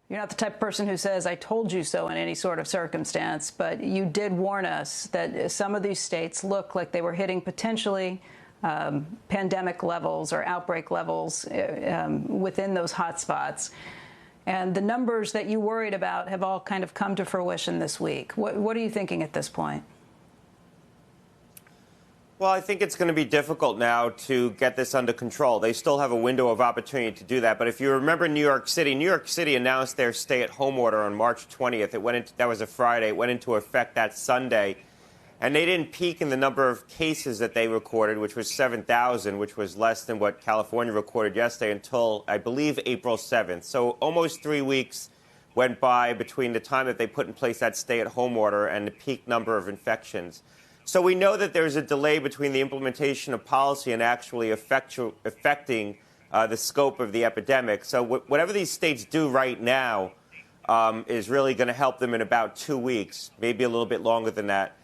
You're not the type of person who says, I told you so in any sort of circumstance, but you did warn us that some of these states look like they were hitting potentially pandemic levels or outbreak levels within those hotspots. And the numbers that you worried about have all kind of come to fruition this week. What are you thinking at this point? Well, I think it's going to be difficult now to get this under control. They still have a window of opportunity to do that. But if you remember New York City announced their stay-at-home order on March 20th. That was a Friday. It went into effect that Sunday. And they didn't peak in the number of cases that they recorded, which was 7,000, which was less than what California recorded yesterday until, I believe, April 7th. So almost 3 weeks went by between the time that they put in place that stay-at-home order and the peak number of infections. So we know that there's a delay between the implementation of policy and actually affecting the scope of the epidemic. So whatever these states do right now is really going to help them in about 2 weeks, maybe a little bit longer than that.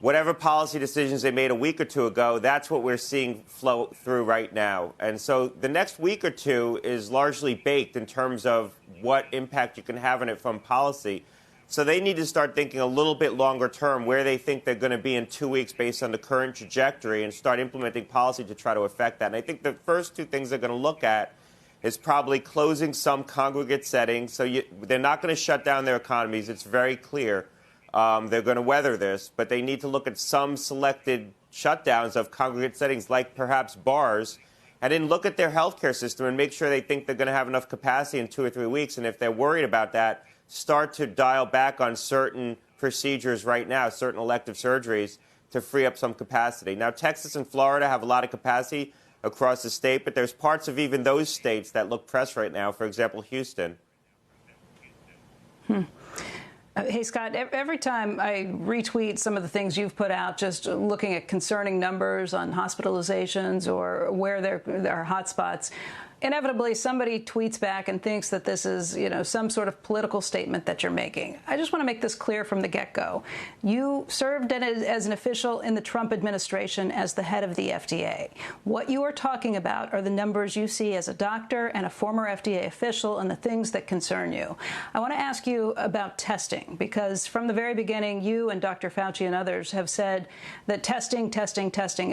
Whatever policy decisions they made a week or two ago, that's what we're seeing flow through right now. And so the next week or two is largely baked in terms of what impact you can have on it from policy. So they need to start thinking a little bit longer term where they think they're going to be in 2 weeks based on the current trajectory and start implementing policy to try to affect that. And I think the first two things they're going to look at is probably closing some congregate settings. So they're not going to shut down their economies. It's very clear. They're going to weather this, but they need to look at some selected shutdowns of congregate settings like perhaps bars and then look at their healthcare system and make sure they think they're going to have enough capacity in 2 or 3 weeks. And if they're worried about that, start to dial back on certain procedures right now, certain elective surgeries, to free up some capacity. Now, Texas and Florida have a lot of capacity across the state, but there's parts of even those states that look pressed right now, for example, Houston. Hey, Scott, every time I retweet some of the things you've put out, just looking at concerning numbers on hospitalizations or where there are hotspots, inevitably somebody tweets back and thinks that this is, some sort of political statement that you're making. I just want to make this clear from the get-go. You served as an official in the Trump administration as the head of the FDA. What you are talking about are the numbers you see as a doctor and a former FDA official and the things that concern you. I want to ask you about testing, because from the very beginning, you and Dr. Fauci and others have said that testing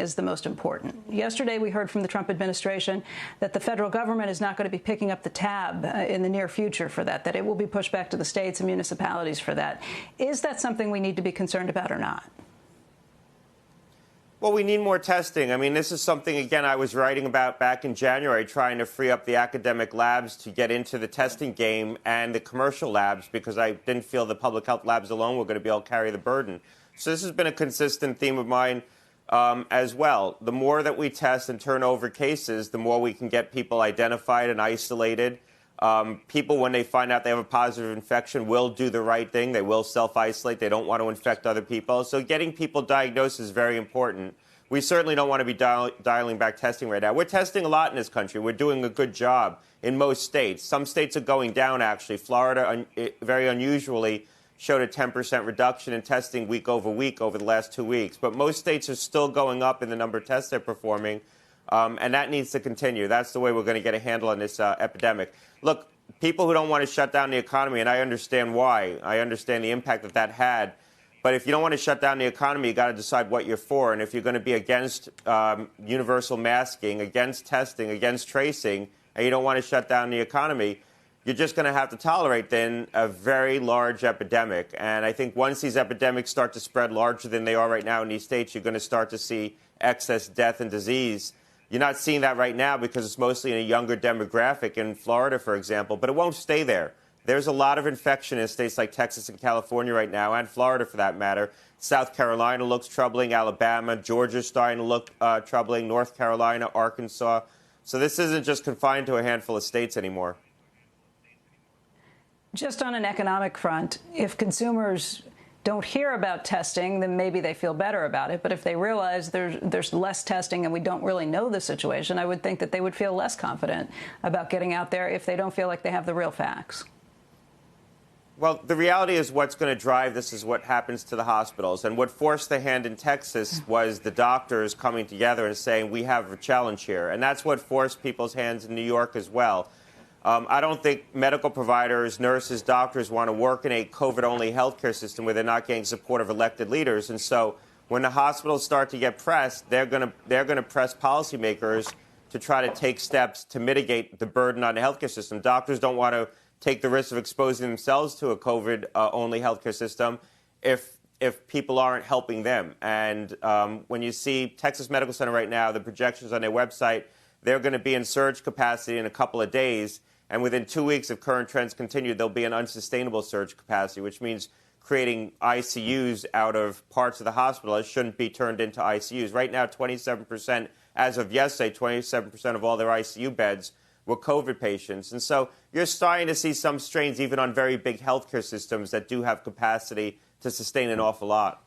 is the most important. Yesterday, we heard from the Trump administration that the federal government is not going to be picking up the tab in the near future for that it will be pushed back to the states and municipalities for that. Is that something we need to be concerned about or not? Well, we need more testing. I mean, this is something, again, I was writing about back in January, trying to free up the academic labs to get into the testing game and the commercial labs, because I didn't feel the public health labs alone were going to be able to carry the burden. So this has been a consistent theme of mine as well. The more that we test and turn over cases, the more we can get people identified and isolated. People, when they find out they have a positive infection, will do the right thing. They will self-isolate. They don't want to infect other people. So getting people diagnosed is very important. We certainly don't want to be dialing back testing right now. We're testing a lot in this country. We're doing a good job in most states. Some states are going down, actually. Florida, very unusually, showed a 10% reduction in testing week over the last 2 weeks. But most states are still going up in the number of tests they're performing, and that needs to continue. That's the way we're going to get a handle on this epidemic. Look, people who don't want to shut down the economy, and I understand why. I understand the impact that had. But if you don't want to shut down the economy, you got to decide what you're for. And if you're going to be against universal masking, against testing, against tracing, and you don't want to shut down the economy, you're just going to have to tolerate, then, a very large epidemic. And I think once these epidemics start to spread larger than they are right now in these states, you're going to start to see excess death and disease. You're not seeing that right now because it's mostly in a younger demographic in Florida, for example, but it won't stay there. There's a lot of infection in states like Texas and California right now, and Florida for that matter. South Carolina looks troubling, Alabama, Georgia's starting to look troubling, North Carolina, Arkansas. So this isn't just confined to a handful of states anymore. Just on an economic front, if consumers don't hear about testing, then maybe they feel better about it. But if they realize there's less testing and we don't really know the situation, I would think that they would feel less confident about getting out there if they don't feel like they have the real facts. Well, the reality is what's going to drive this is what happens to the hospitals. And what forced the hand in Texas was the doctors coming together and saying, we have a challenge here. And that's what forced people's hands in New York as well. I don't think medical providers, nurses, doctors want to work in a COVID-only healthcare system where they're not getting support of elected leaders. And so when the hospitals start to get pressed, they're going to press policymakers to try to take steps to mitigate the burden on the healthcare system. Doctors don't want to take the risk of exposing themselves to a COVID-only healthcare system if people aren't helping them. And when you see Texas Medical Center right now, the projections on their website, they're going to be in surge capacity in a couple of days. And within 2 weeks, if current trends continue, there'll be an unsustainable surge capacity, which means creating ICUs out of parts of the hospital that shouldn't be turned into ICUs. Right now, 27%, as of yesterday, 27% of all their ICU beds were COVID patients. And so you're starting to see some strains even on very big healthcare systems that do have capacity to sustain an awful lot.